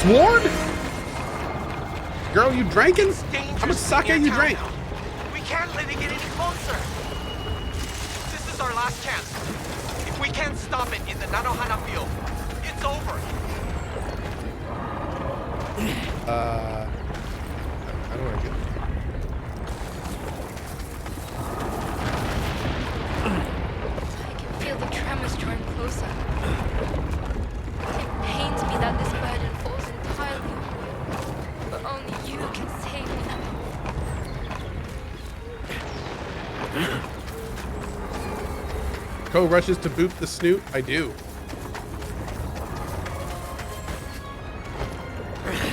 Sword? Girl, you drinking? How much sake you drank? We can't let it get any closer. This is our last chance. If we can't stop it in the Nanohana field, it's over. How do I get it? I can feel the tremors drawing closer. It pains me that this burden falls entirely on you. But only you can save me now. Cohh rushes to boop the snoot. I do.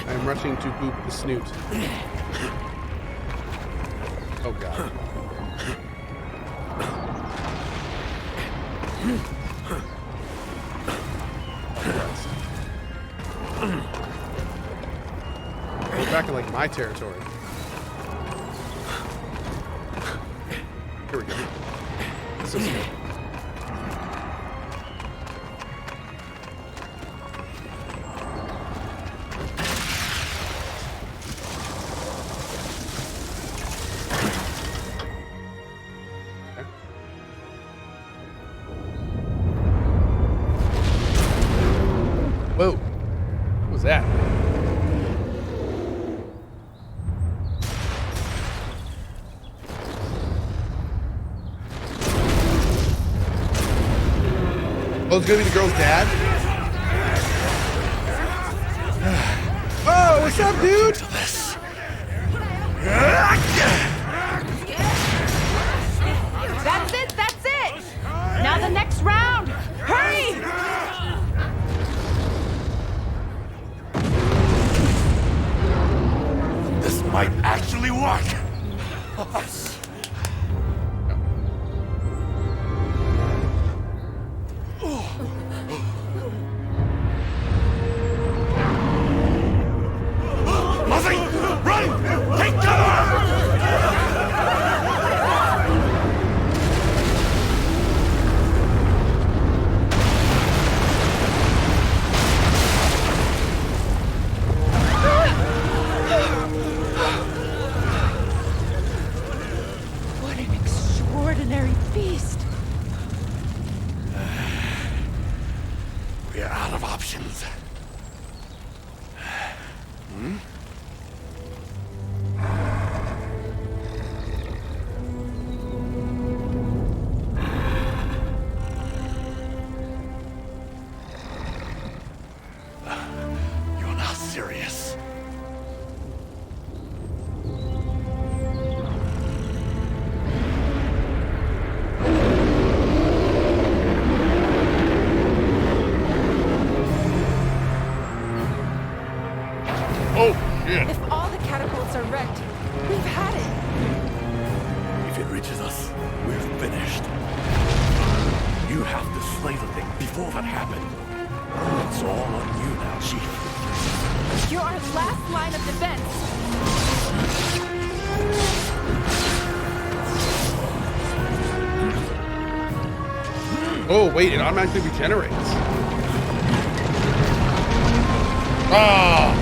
I'm rushing to boop the snoot. Oh god. We're back in like my territory. Here we go. This is good. Whoa. What was that? Oh, it's gonna be the girl's dad? Oh, what's up, dude? That's it! Now the next round! Hurry! This might actually work. What an extraordinary beast! We're out of options. You're not serious. Oh, shit. If all the catapults are wrecked, we've had it. If it reaches us, we're finished. You have to slay the thing before that happened. It's all on you now, Chief. You're our last line of defense. Oh, wait, it automatically regenerates. Ah!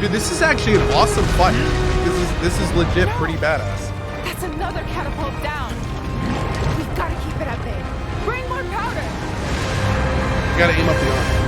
Dude, this is actually an awesome fight. This is legit pretty badass. That's another catapult down. We've got to keep it at bay. Bring more powder. You gotta aim up the arm.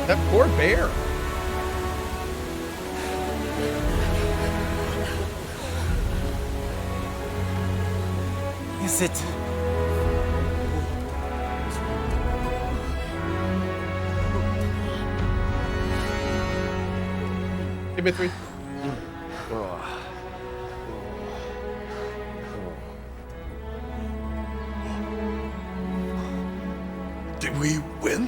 That poor bear. Is it? Give me 3. Did we win?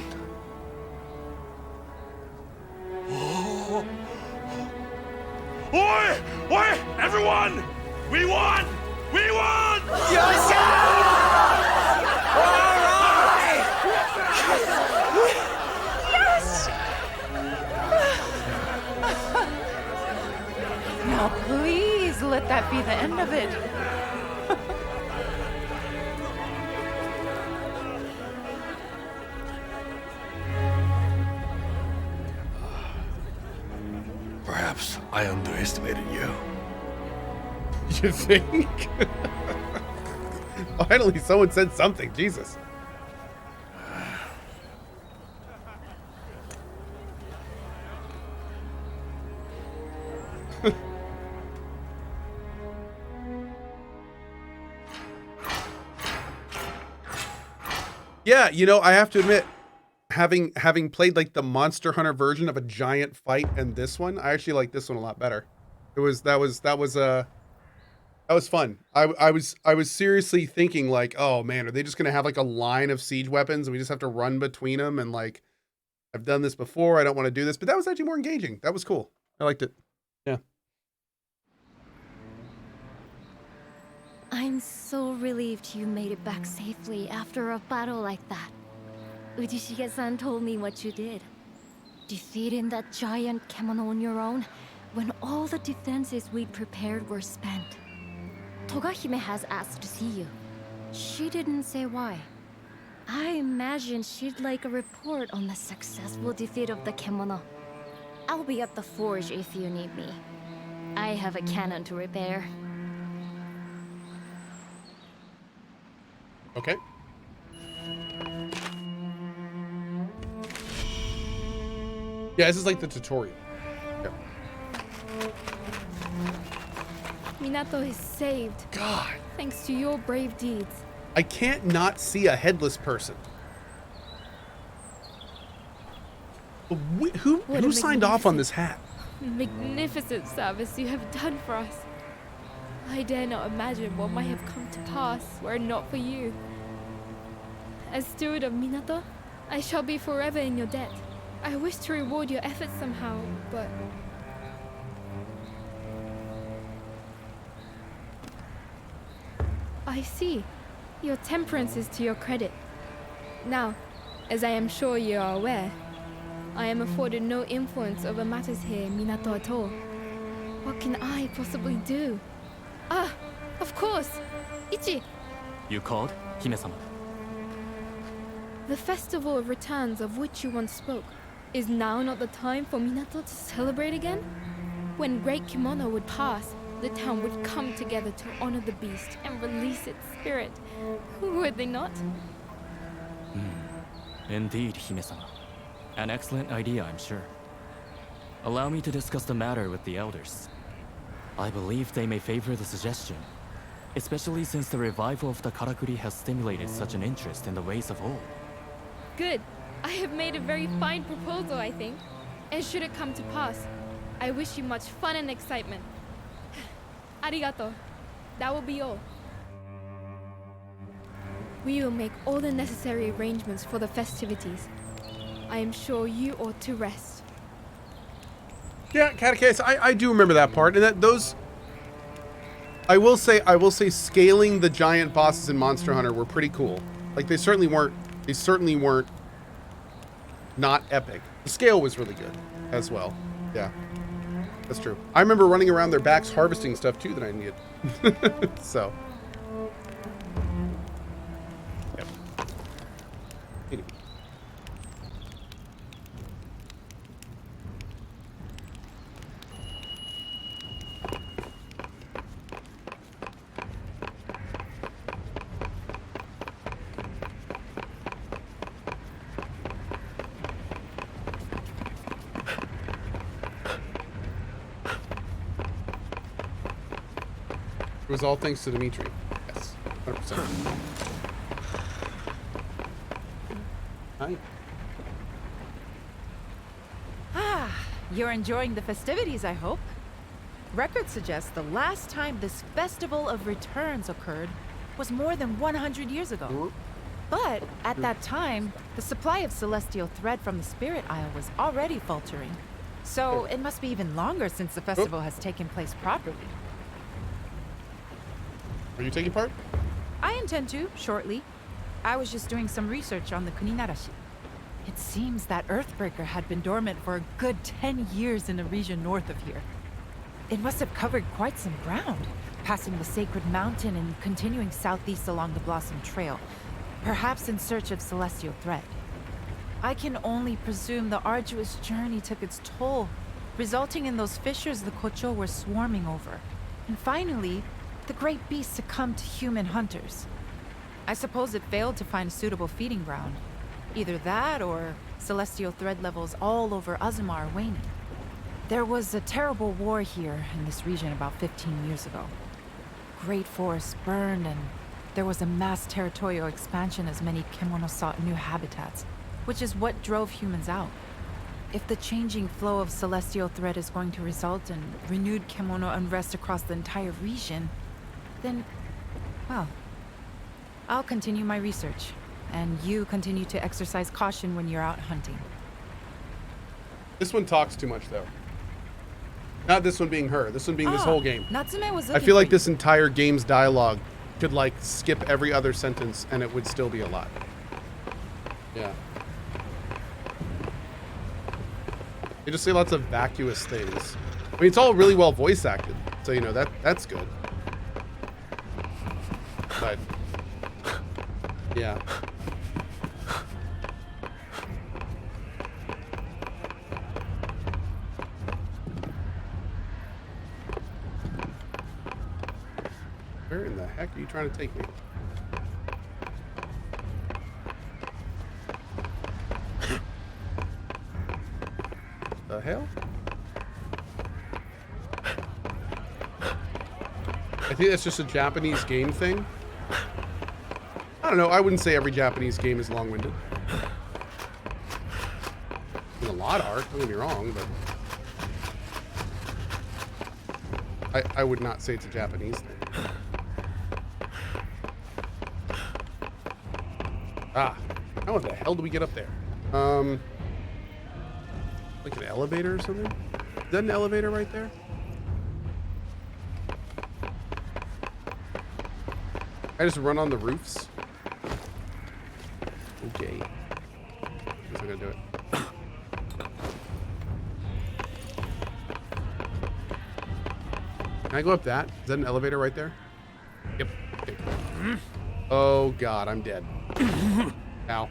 Oi! Oi! Everyone! We won! We won! Now, please let that be the end of it. Perhaps I underestimated you. You think? Finally, someone said something. Jesus. Yeah, you know, I have to admit, having played like the Monster Hunter version of a giant fight and this one, I actually like this one a lot better. That was fun. I was seriously thinking like, oh man, are they just gonna have like a line of siege weapons and we just have to run between them? And like, I've done this before. I don't want to do this, but that was actually more engaging. That was cool. I liked it. Yeah. I'm so relieved you made it back safely after a battle like that. Ujishige-san told me what you did. Defeating that giant kemono on your own when all the defenses we'd prepared were spent. Togahime has asked to see you. She didn't say why. I imagine she'd like a report on the successful defeat of the kemono. I'll be at the forge if you need me. I have a cannon to repair. Okay. Yeah, this is like the tutorial. Yeah. Minato is saved. God. Thanks to your brave deeds. I can't not see a headless person. Who signed off on this hat? Magnificent service you have done for us. I dare not imagine what might have come to pass were it not for you. As steward of Minato, I shall be forever in your debt. I wish to reward your efforts somehow, but... I see. Your temperance is to your credit. Now, as I am sure you are aware, I am afforded no influence over matters here in Minato at all. What can I possibly do? Ah, of course! Ichi! You called, Hime-sama? The festival of returns of which you once spoke. Is now not the time for Minato to celebrate again? When Great Kimono would pass, the town would come together to honor the beast and release its spirit. Would they not? Indeed, Hime-sama. An excellent idea, I'm sure. Allow me to discuss the matter with the elders. I believe they may favor the suggestion, especially since the revival of the karakuri has stimulated such an interest in the ways of old. Good. I have made a very fine proposal, I think. And should it come to pass, I wish you much fun and excitement. Arigato. That will be all. We will make all the necessary arrangements for the festivities. I am sure you ought to rest. Yeah, Catechase, I do remember that part, and that those. I will say scaling the giant bosses in Monster Hunter were pretty cool. Like they certainly weren't not epic. The scale was really good as well. Yeah, that's true. I remember running around their backs harvesting stuff too that I needed. So. Yep. Anyway. It was all thanks to Dimitri. Yes, 100%. Hi. You're enjoying the festivities, I hope. Records suggest the last time this Festival of Returns occurred was more than 100 years ago. But at that time, the supply of celestial thread from the Spirit Isle was already faltering. So it must be even longer since the festival has taken place properly. Are you taking part? I intend to, shortly. I was just doing some research on the Kuninarashi. It seems that Earthbreaker had been dormant for a good 10 years in the region north of here. It must have covered quite some ground, passing the sacred mountain and continuing southeast along the Blossom Trail, perhaps in search of celestial thread. I can only presume the arduous journey took its toll, resulting in those fissures the Cohh were swarming over. And finally, the great beast succumbed to human hunters. I suppose it failed to find a suitable feeding ground. Either that or celestial thread levels all over Azuma are waning. There was a terrible war here in this region about 15 years ago. Great forests burned and there was a mass territorial expansion as many Kemono sought new habitats, which is what drove humans out. If the changing flow of celestial thread is going to result in renewed Kemono unrest across the entire region, then, well, I'll continue my research, and you continue to exercise caution when you're out hunting. This one talks too much, though. Not this one being her. This one being this whole game. Natsume was I looking feel like for you. this entire game's dialogue could, like, skip every other sentence, and it would still be a lot. Yeah. They just say lots of vacuous things. I mean, it's all really well voice acted, so, you know, that's good. But, yeah. Where in the heck are you trying to take me? The hell? I think that's just a Japanese game thing. I don't know. I wouldn't say every Japanese game is long-winded. I mean, a lot are. Don't get me wrong, but I would not say it's a Japanese thing. Ah, how the hell do we get up there? Like an elevator or something? Is that an elevator right there? I just run on the roofs. Okay. Guess I'm gonna do it. Can I go up that? Is that an elevator right there? Yep. Okay. Oh god, I'm dead. Ow.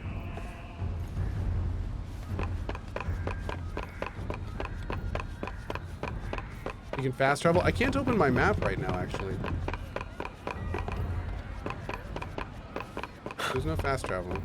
You can fast travel. I can't open my map right now, actually. There's no fast travel.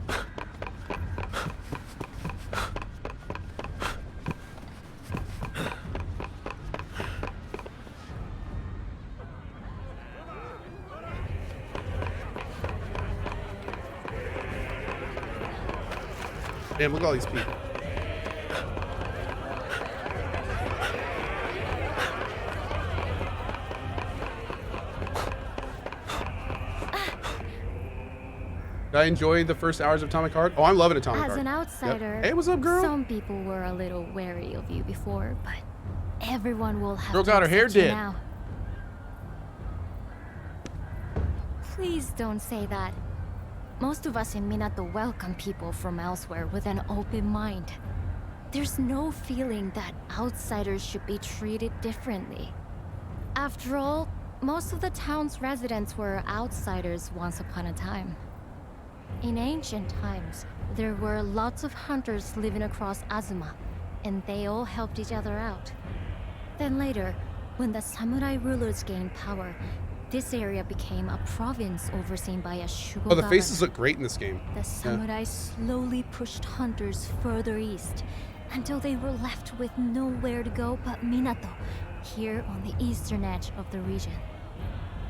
Damn, look at all these people. Did I enjoy the first hours of Atomic Heart? Oh, I'm loving Atomic Heart. As an outsider, Yep. Hey, what's up, girl? some people were a little wary of you before, but everyone will have Girl to got her hair accept you did. now. Please don't say that. Most of us in Minato welcome people from elsewhere with an open mind. There's no feeling that outsiders should be treated differently. After all, most of the town's residents were outsiders once upon a time. In ancient times, there were lots of hunters living across Azuma, and they all helped each other out. Then later, when the samurai rulers gained power, this area became a province overseen by a Shugo Oh, the governor. faces look great in this game. The samurai slowly pushed hunters further east, until they were left with nowhere to go but Minato, here on the eastern edge of the region.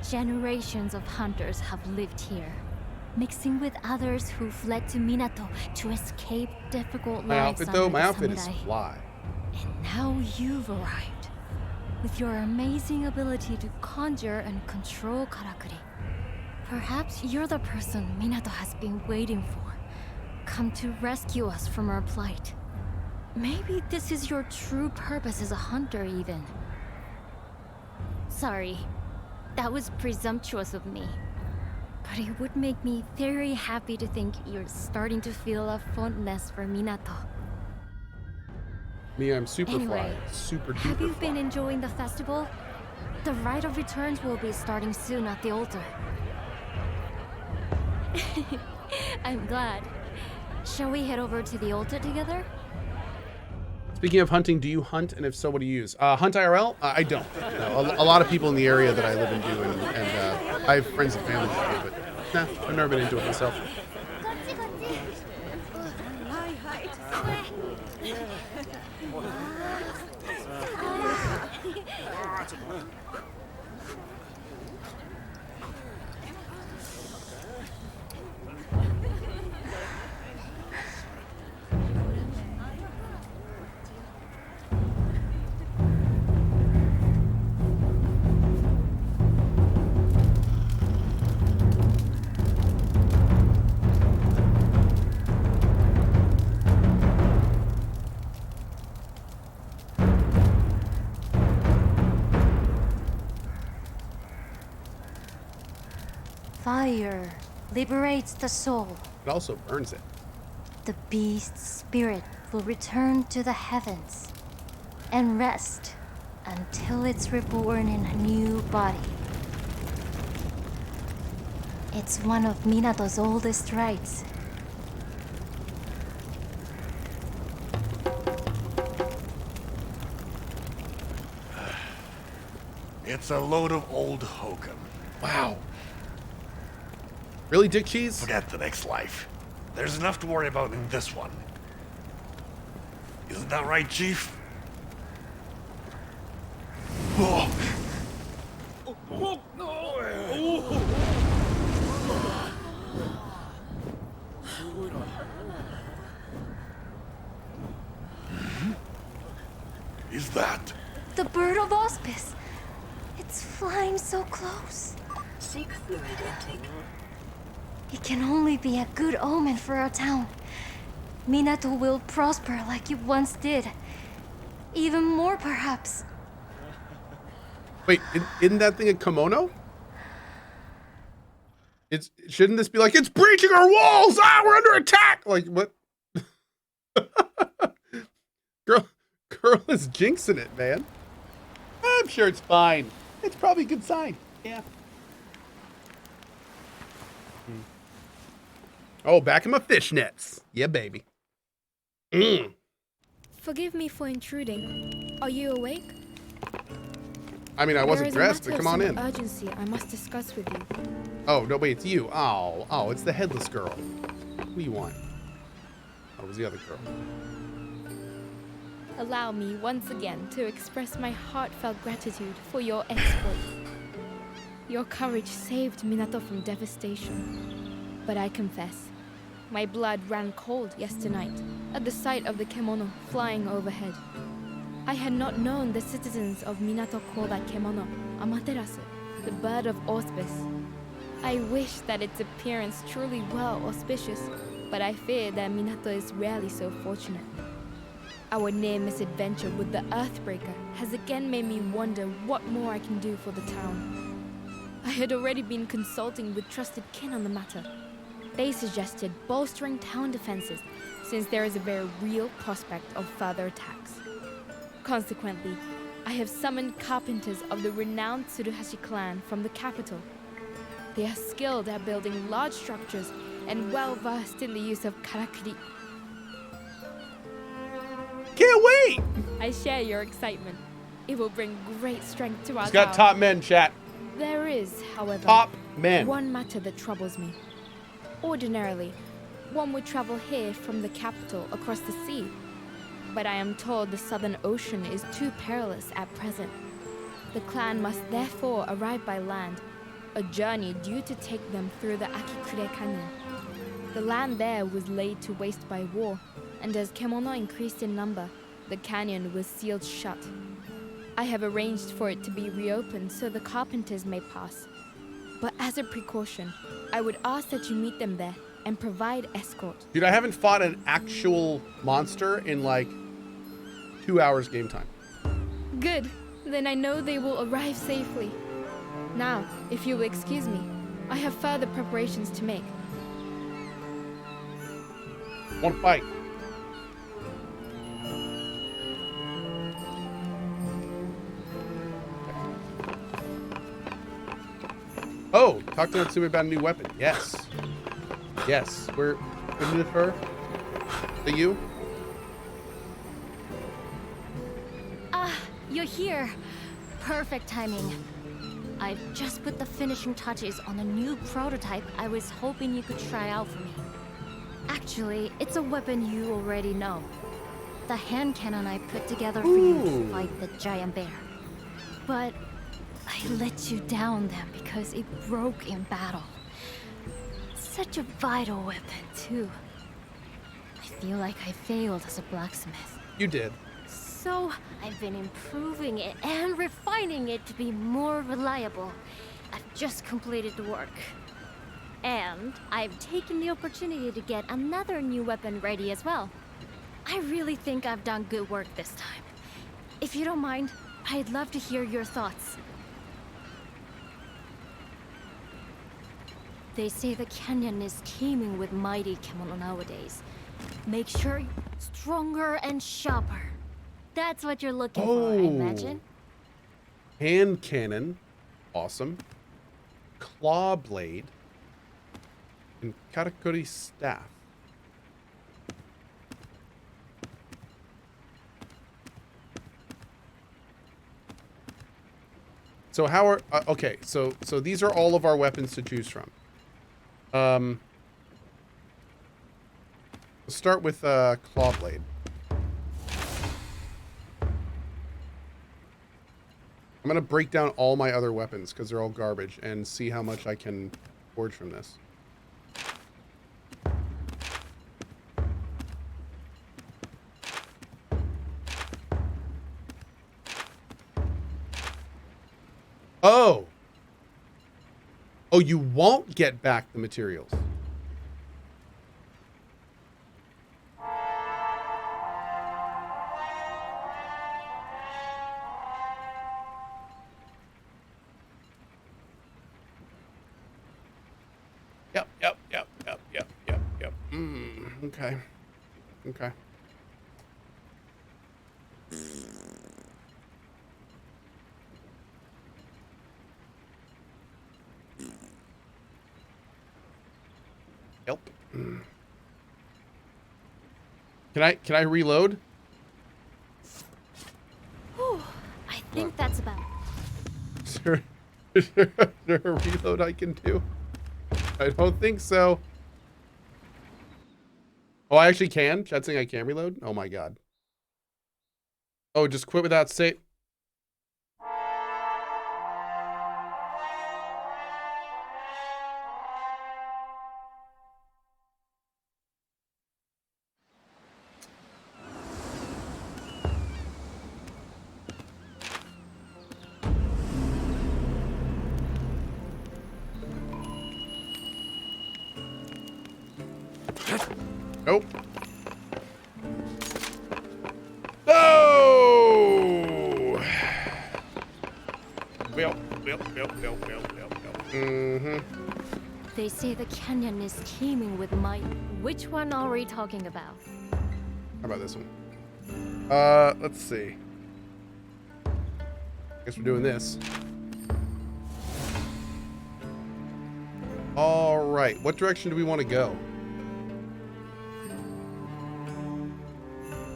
Generations of hunters have lived here, mixing with others who fled to Minato to escape difficult My lives outfit, under though, the my outfit is samurai. fly. And now you've arrived, with your amazing ability to conjure and control karakuri. Perhaps you're the person Minato has been waiting for, come to rescue us from our plight. Maybe this is your true purpose as a hunter, even. Sorry, that was presumptuous of me. But it would make me very happy to think you're starting to feel a fondness for Minato. Me, I'm super Anyway, fly. Super duper have you fly. been enjoying the festival? The Rite of Returns will be starting soon at the altar. I'm glad. Shall we head over to the altar together? Speaking of hunting, do you hunt? And if so, what do you use? Hunt IRL? I don't. No, a lot of people in the area that I live in do, and I have friends and family that do, but nah, I've never been into it myself. Fire liberates the soul. It also burns it. The beast's spirit will return to the heavens and rest until it's reborn in a new body. It's one of Minato's oldest rites. It's a load of old hokum. Wow. Really, Dick Cheese? Forget the next life. There's enough to worry about in this one. Isn't that right, Chief? Oh. Is that? The bird of auspice. It's flying so close. Seek fluid intake. It can only be a good omen for our town. Minato will prosper like it once did. Even more, perhaps. Wait, isn't that thing a kimono? Shouldn't this be like, it's breaching our walls! Ah, we're under attack! Like, what? Girl is jinxing it, man. I'm sure it's fine. It's probably a good sign. Yeah. Oh, back in my fishnets. Yeah, baby. Forgive me for intruding. Are you awake? I mean, I wasn't dressed, There but is come a on matter of in. some urgency I must discuss with you. Oh, no, wait, it's you. Oh, it's the headless girl. What do you want? Oh, it was the other girl. Allow me once again to express my heartfelt gratitude for your exploits. Your courage saved Minato from devastation. But I confess, my blood ran cold yesternight at the sight of the kemono flying overhead. I had not known the citizens of Minato call that kemono Amaterasu, the bird of auspice. I wish that its appearance truly were auspicious, but I fear that Minato is rarely so fortunate. Our near misadventure with the Earthbreaker has again made me wonder what more I can do for the town. I had already been consulting with trusted kin on the matter. They suggested bolstering town defenses, since there is a very real prospect of further attacks. Consequently, I have summoned carpenters of the renowned Tsuruhashi clan from the capital. They are skilled at building large structures and well-versed in the use of karakuri. Can't wait! I share your excitement. It will bring great strength to our He's got town. top men, chat. There is, however, Top men. one matter that troubles me. Ordinarily, one would travel here from the capital across the sea. But I am told the southern ocean is too perilous at present. The clan must therefore arrive by land, a journey due to take them through the Akikure Canyon. The land there was laid to waste by war, and as kemono increased in number, the canyon was sealed shut. I have arranged for it to be reopened so the carpenters may pass. But as a precaution, I would ask that you meet them there and provide escort. Dude, I haven't fought an actual monster in like 2 hours game time. Good, then I know they will arrive safely. Now, if you will excuse me, I have further preparations to make. Want to fight? Oh, talk to Natsumi about a new weapon. Yes. Yes. Isn't it her? The you? You're here. Perfect timing. I've just put the finishing touches on a new prototype I was hoping you could try out for me. Actually, it's a weapon you already know. The hand cannon I put together for you to Ooh. fight the giant bear. But I let you down then because it broke in battle. Such a vital weapon, too. I feel like I failed as a blacksmith. You did. So, I've been improving it and refining it to be more reliable. I've just completed the work. And I've taken the opportunity to get another new weapon ready as well. I really think I've done good work this time. If you don't mind, I'd love to hear your thoughts. They say the canyon is teeming with mighty kemono nowadays. Make sure you're stronger and sharper. That's what you're looking for, I imagine. Hand cannon. Awesome. Claw blade. And karakuri staff. So how are okay? So these are all of our weapons to choose from. Let's start with claw blade. I'm gonna break down all my other weapons because they're all garbage and see how much I can forge from this. Oh. Oh, you won't get back the materials. Yep. Okay. Okay. Yep. Can I reload? Whew, I think that's about it. Is there a reload I can do? I don't think so. Oh, I actually can? Chat saying I can reload? Oh my god. Oh, just quit without save. Nope. No! Well. Mm-hmm. They say the canyon is teeming with might. Which one are we talking about? How about this one? Let's see. Guess we're doing this. All right. What direction do we want to go?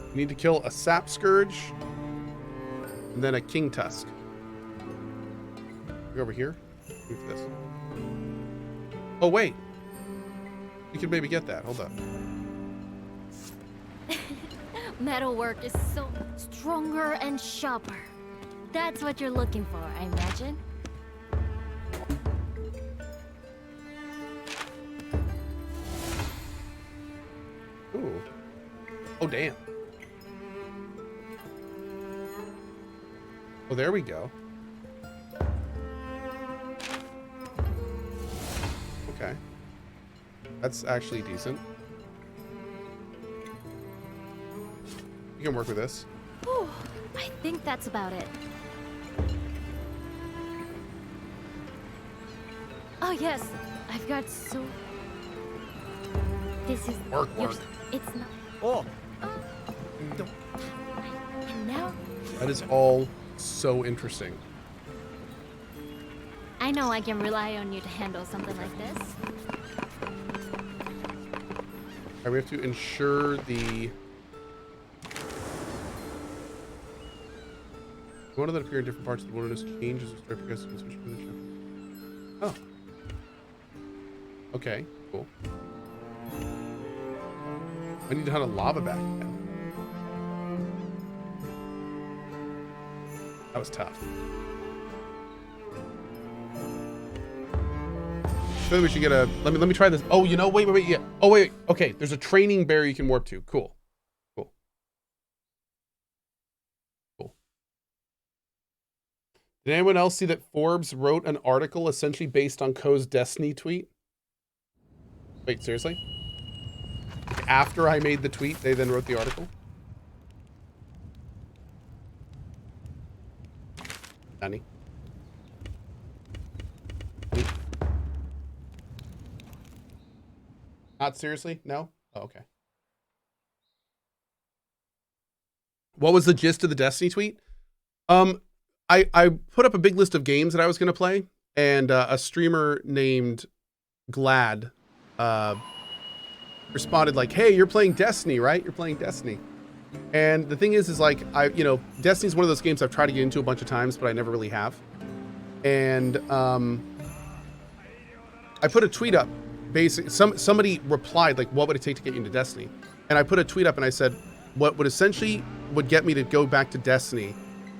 We need to kill a sap scourge and then a king tusk. Go over here. Do this. Oh wait. We could maybe get that. Hold up. Metalwork is so stronger and sharper. That's what you're looking for, I imagine. Ooh. Oh damn. Oh, there we go. Okay. That's actually decent. You can work with this. Whew, I think that's about it. Oh yes, I've got so... This is... Work. It's not... Oh, And now... That is all so interesting. I know I can rely on you to handle something like this. All right, we have to ensure the... One that appear in different parts of the wilderness changes with progressive and switch position. Oh. Okay, cool. I need to hunt a lava back now. That was tough. I feel like we should get a... Let me try this. Oh, you know, wait, yeah. Oh, wait. Okay, there's a training bear you can warp to. Cool. Did anyone else see that Forbes wrote an article essentially based on Cohh's Destiny tweet? Wait, seriously? After I made the tweet, they then wrote the article? Danny? Not seriously? No? Oh, okay. What was the gist of the Destiny tweet? I put up a big list of games that I was going to play, and a streamer named Glad responded like, "Hey, you're playing Destiny, right? You're playing Destiny." And the thing is like, Destiny's one of those games I've tried to get into a bunch of times, but I never really have. And I put a tweet up. Basically, somebody replied like, "What would it take to get you into Destiny?" And I put a tweet up and I said, "What would essentially would get me to go back to Destiny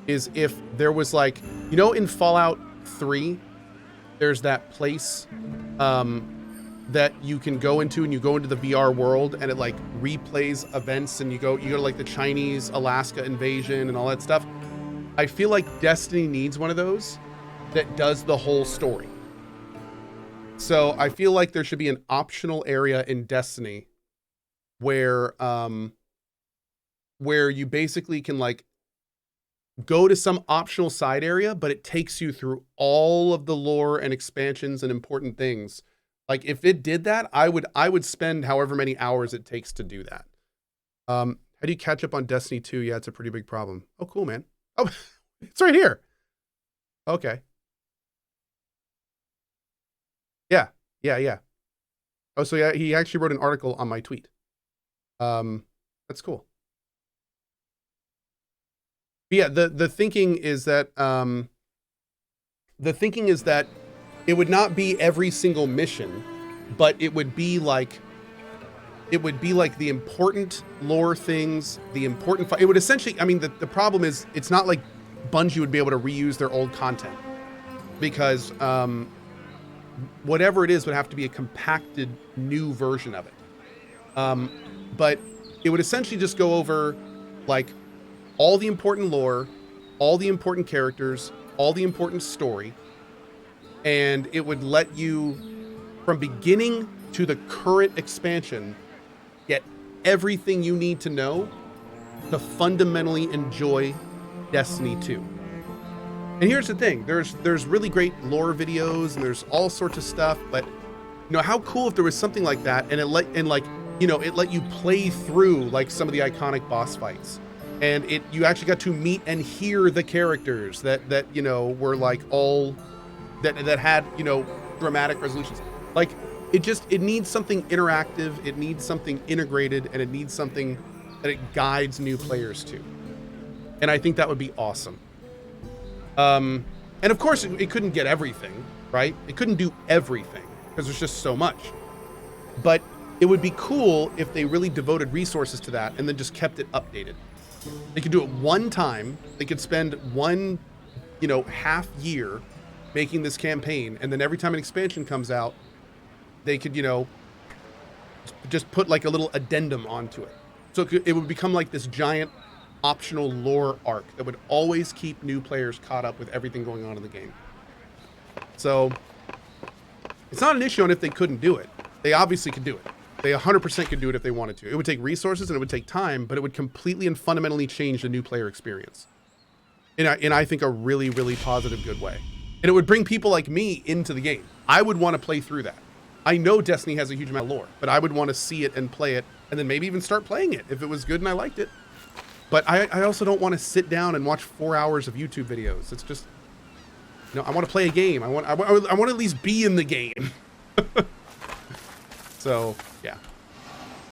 is if there was like, you know, in Fallout 3, there's that place that you can go into, and you go into the VR world and it like replays events, and you go to like the Chinese Alaska invasion and all that stuff. I feel like Destiny needs one of those that does the whole story. So I feel like there should be an optional area in Destiny where you basically can like go to some optional side area, but it takes you through all of the lore and expansions and important things. Like if it did that, I would spend however many hours it takes to do that. How do you catch up on Destiny 2? Yeah, it's a pretty big problem. Oh, cool, man. Oh, it's right here. Okay. Yeah. Oh, so yeah, he actually wrote an article on my tweet. That's cool. But yeah, the thinking is that the thinking is that it would not be every single mission, but it would be like the important lore things, the important. It would essentially. I mean, the problem is it's not like Bungie would be able to reuse their old content, because whatever it is would have to be a compacted new version of it. But it would essentially just go over like all the important lore, all the important characters, all the important story, and it would let you, from beginning to the current expansion, get everything you need to know to fundamentally enjoy Destiny 2. And here's the thing, there's really great lore videos and there's all sorts of stuff, but you know, how cool if there was something like that and it let you play through like some of the iconic boss fights. And you actually got to meet and hear the characters that you know were like all that had, you know, dramatic resolutions. Like it needs something interactive, it needs something integrated, and it needs something that it guides new players to. And I think that would be awesome. And of course it couldn't get everything, right? It couldn't do everything because there's just so much. But it would be cool if they really devoted resources to that and then just kept it updated. They could do it one time. They could spend one, you know, half year making this campaign, and then every time an expansion comes out, they could, you know, just put like a little addendum onto it. So it would become like this giant optional lore arc that would always keep new players caught up with everything going on in the game. So it's not an issue on if they couldn't do it. They obviously could do it. They 100% could do it if they wanted to. It would take resources and it would take time, but it would completely and fundamentally change the new player experience in I think a really, really positive, good way. And it would bring people like me into the game. I would want to play through that. I know Destiny has a huge amount of lore, but I would want to see it and play it, and then maybe even start playing it if it was good and I liked it. But I also don't want to sit down and watch 4 hours of YouTube videos. It's just, you know, I want to play a game. I want to at least be in the game. So, yeah.